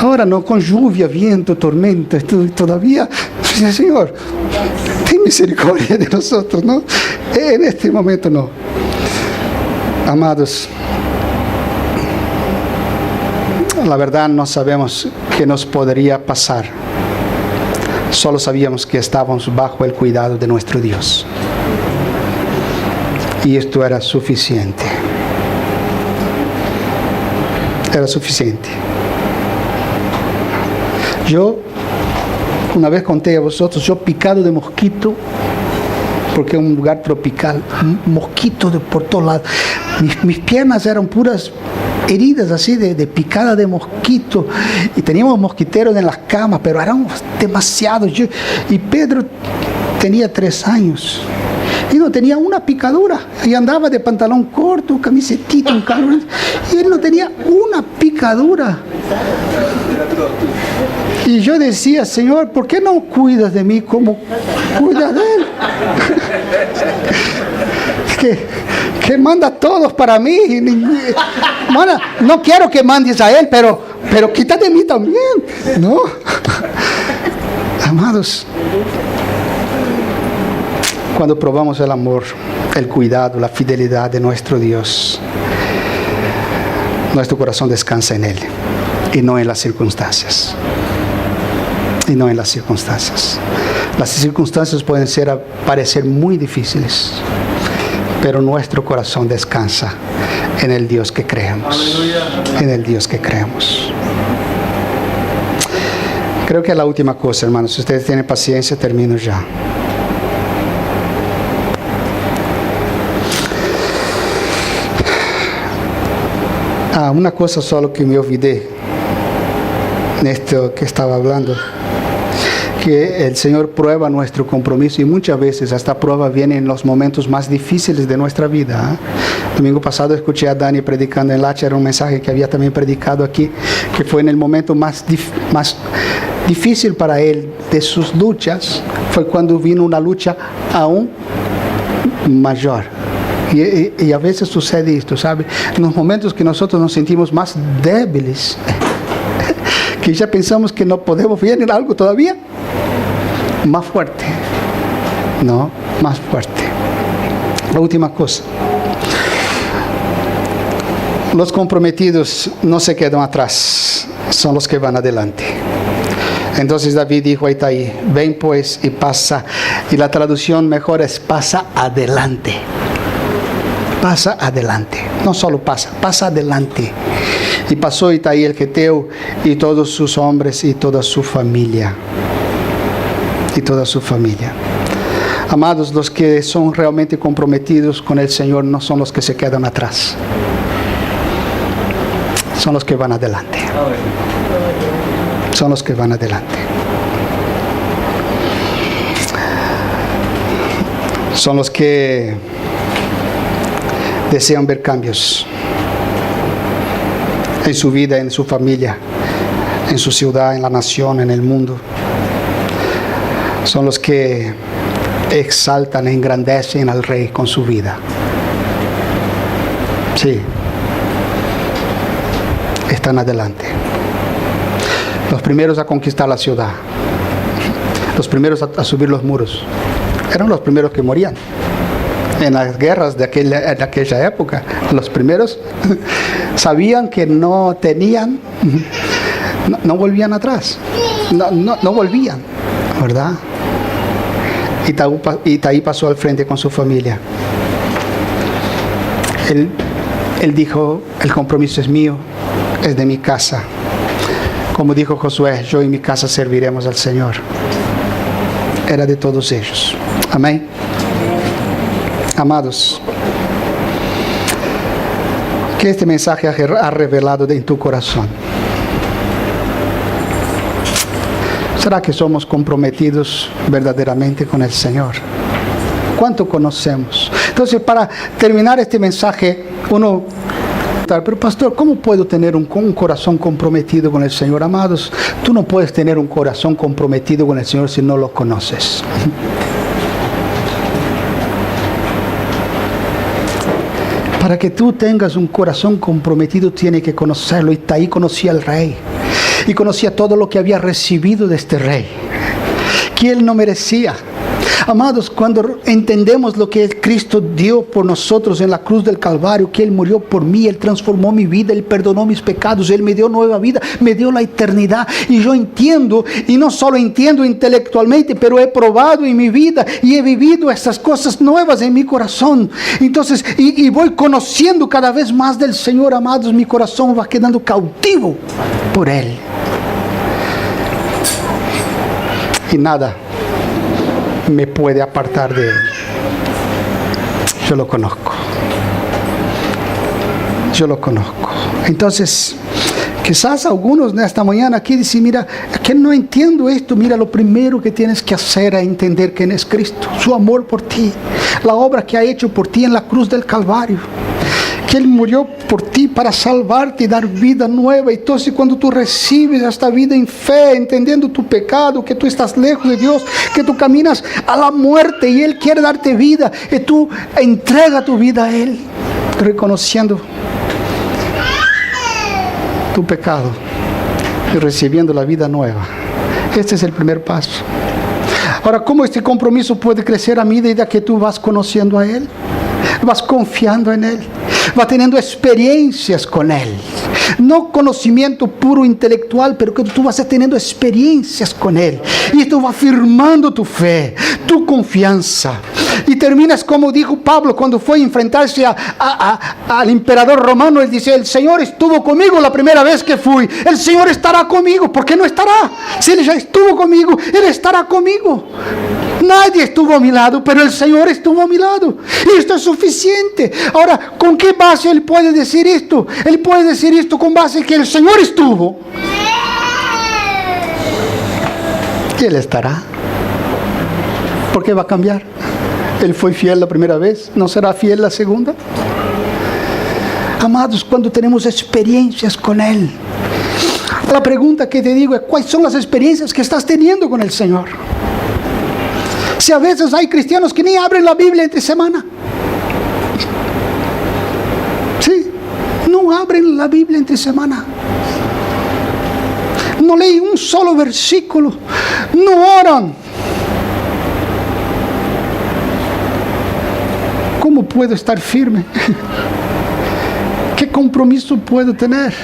Ahora no, con lluvia, viento, tormenta, todavía, Señor, ten misericordia de nosotros, ¿no? En este momento no. Amados, la verdad no sabemos qué nos podría pasar. Solo sabíamos que estábamos bajo el cuidado de nuestro Dios. Y esto era suficiente. Era suficiente. Yo, una vez conté a vosotros, yo picado de mosquito, porque es un lugar tropical, mosquito por todos lados. Mis piernas eran puras heridas así de picada de mosquito, y teníamos mosquiteros en las camas, pero eran demasiados. Y Pedro tenía 3 años y no tenía una picadura, y andaba de pantalón corto, camisetita, un calor, y él no tenía una picadura. Y yo decía, Señor, ¿por qué no cuidas de mí como cuidas de él? que manda a todos para mí. Mana, no quiero que mandes a él, pero quita de mí también, ¿no? Amados, cuando probamos el amor, el cuidado, la fidelidad de nuestro Dios, nuestro corazón descansa en Él y no en las circunstancias. Y no en las circunstancias. Las circunstancias pueden parecer muy difíciles, pero nuestro corazón descansa en el Dios que creemos. En el Dios que creemos. Creo que es la última cosa, hermanos. Si ustedes tienen paciencia, termino ya. Una cosa solo que me olvidé en esto que estaba hablando, que el Señor prueba nuestro compromiso, y muchas veces esta prueba viene en los momentos más difíciles de nuestra vida. Domingo pasado escuché a Dani predicando en Lacha, era un mensaje que había también predicado aquí, que fue en el momento más difícil para él de sus luchas, fue cuando vino una lucha aún mayor. Y a veces sucede esto, ¿sabe? En los momentos que nosotros nos sentimos más débiles, que ya pensamos que no podemos, viene algo todavía más fuerte. No, más fuerte. La última cosa. Los comprometidos no se quedan atrás, son los que van adelante. Entonces David dijo a Itaí, ven pues y pasa. Y la traducción mejor es pasa adelante. Pasa adelante. No solo pasa, pasa adelante. Y pasó Itaí el geteo y todos sus hombres y toda su familia. Y toda su familia. Amados, los que son realmente comprometidos con el Señor no son los que se quedan atrás. Son los que van adelante. Son los que van adelante. Son los que desean ver cambios en su vida, en su familia, en su ciudad, en la nación, en el mundo. Son los que exaltan e engrandecen al Rey con su vida. Sí. Están adelante. Los primeros a conquistar la ciudad. Los primeros a subir los muros. Eran los primeros que morían. En las guerras de aquella época, los primeros sabían que no tenían, no volvían atrás, no volvían, ¿verdad? Itaí pasó al frente con su familia. Él dijo, el compromiso es mío, es de mi casa. Como dijo Josué, yo y mi casa serviremos al Señor. Era de todos ellos. Amén. Amados, que este mensaje ha revelado en tu corazón. ¿Será que somos comprometidos verdaderamente con el Señor? ¿Cuánto conocemos? Entonces, para terminar este mensaje, pero pastor, ¿cómo puedo tener un corazón comprometido con el Señor? Amados, tú no puedes tener un corazón comprometido con el Señor si no lo conoces. Para que tú tengas un corazón comprometido, tienes que conocerlo. Y Itaí conocía al Rey. Y conocía todo lo que había recibido de este Rey. Que él no merecía. Amados, cuando entendemos lo que Cristo dio por nosotros en la cruz del Calvario, que Él murió por mí, Él transformó mi vida, Él perdonó mis pecados, Él me dio nueva vida, me dio la eternidad. Y yo entiendo, y no solo entiendo intelectualmente, pero he probado en mi vida y he vivido estas cosas nuevas en mi corazón. Entonces, y voy conociendo cada vez más del Señor, amados, mi corazón va quedando cautivo por Él. Y nada me puede apartar de Él. Yo lo conozco. Yo lo conozco. Entonces, quizás algunos de esta mañana aquí dicen, mira, que no entiendo esto. Mira, lo primero que tienes que hacer es entender quién es Cristo, su amor por ti, la obra que ha hecho por ti en la cruz del Calvario. Que Él murió por ti para salvarte y dar vida nueva. Entonces, cuando tú recibes esta vida en fe, entendiendo tu pecado, que tú estás lejos de Dios, que tú caminas a la muerte y Él quiere darte vida, y tú entregas tu vida a Él, reconociendo tu pecado y recibiendo la vida nueva. Este es el primer paso. Ahora, ¿cómo este compromiso puede crecer a medida que tú vas conociendo a Él? Vas confiando en Él, vas teniendo experiencias con Él. No conocimiento puro intelectual, pero que tú vas teniendo experiencias con Él. Y esto va afirmando tu fe, tu confianza. Y terminas como dijo Pablo cuando fue a enfrentarse al emperador romano. Él dice, el Señor estuvo conmigo la primera vez que fui. El Señor estará conmigo. ¿Por qué no estará? Si Él ya estuvo conmigo, Él estará conmigo. Nadie estuvo a mi lado, pero el Señor estuvo a mi lado. Y esto es suficiente. Ahora, ¿con qué base Él puede decir esto? Él puede decir esto con base en que el Señor estuvo. Y Él estará. ¿Por qué va a cambiar? Él fue fiel la primera vez, ¿no será fiel la segunda? Amados, cuando tenemos experiencias con Él, la pregunta que te digo es, ¿cuáles son las experiencias que estás teniendo con el Señor? Si a veces hay cristianos que ni abren la Biblia entre semana. Sí, no abren la Biblia entre semana. No leen un solo versículo. No oran. ¿Cómo puedo estar firme? ¿Qué compromiso puedo tener?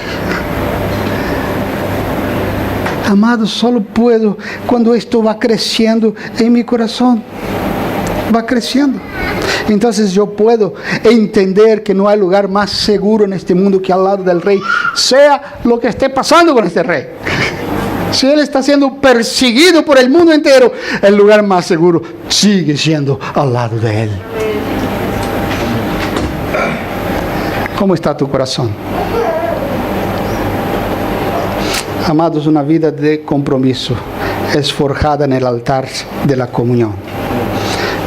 Amados, solo puedo cuando esto va creciendo en mi corazón. Va creciendo. Entonces yo puedo entender que no hay lugar más seguro en este mundo que al lado del Rey, sea lo que esté pasando con este Rey. Si Él está siendo perseguido por el mundo entero, el lugar más seguro sigue siendo al lado de Él. ¿Cómo está tu corazón? Amados, una vida de compromiso es forjada en el altar de la comunión,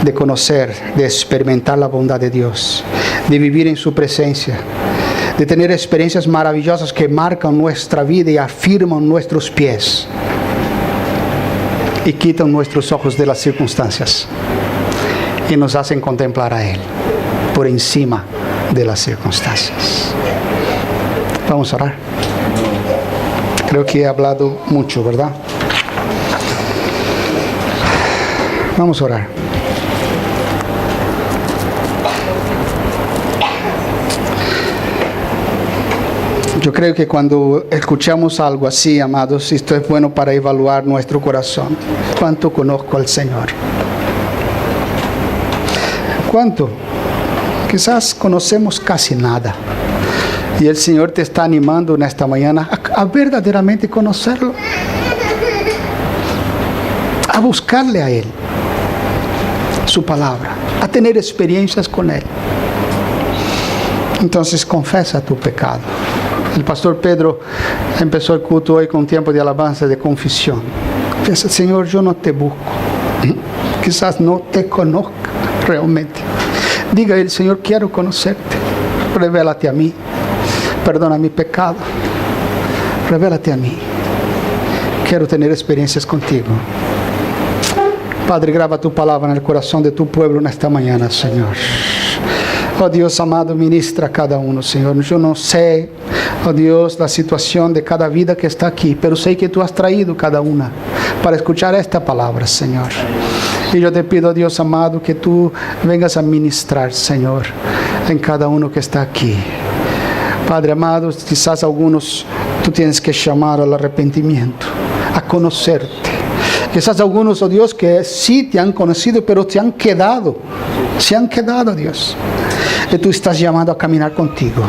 de conocer, de experimentar la bondad de Dios, de vivir en su presencia, de tener experiencias maravillosas que marcan nuestra vida y afirman nuestros pies y quitan nuestros ojos de las circunstancias y nos hacen contemplar a Él por encima de las circunstancias. Vamos a orar. Creo que he hablado mucho, ¿verdad? Vamos a orar. Yo creo que cuando escuchamos algo así, amados, esto es bueno para evaluar nuestro corazón. ¿Cuánto conozco al Señor? ¿Cuánto? Quizás conocemos casi nada. Y el Señor te está animando en esta mañana a verdaderamente conocerlo. A buscarle a Él, su palabra, a tener experiencias con Él. Entonces confesa tu pecado. El pastor Pedro empezó el culto hoy con un tiempo de alabanza, de confesión. Dice, Señor, yo no te busco. Quizás no te conozca realmente. Diga a Él, Señor, quiero conocerte. Revélate a mí. Perdona mi pecado. Revélate a mí. Quiero tener experiencias contigo. Padre, graba tu palabra en el corazón de tu pueblo en esta mañana, Señor. Oh Dios amado, ministra a cada uno, Señor. Yo no sé, oh Dios, la situación de cada vida que está aquí, pero sé que tú has traído cada una para escuchar esta palabra, Señor. Y yo te pido, Dios amado, que tú vengas a ministrar, Señor, en cada uno que está aquí. Padre amado, quizás algunos tú tienes que llamar al arrepentimiento, a conocerte. Quizás algunos, oh Dios, que sí te han conocido, pero te han quedado. Se han quedado, Dios. Y tú estás llamando a caminar contigo.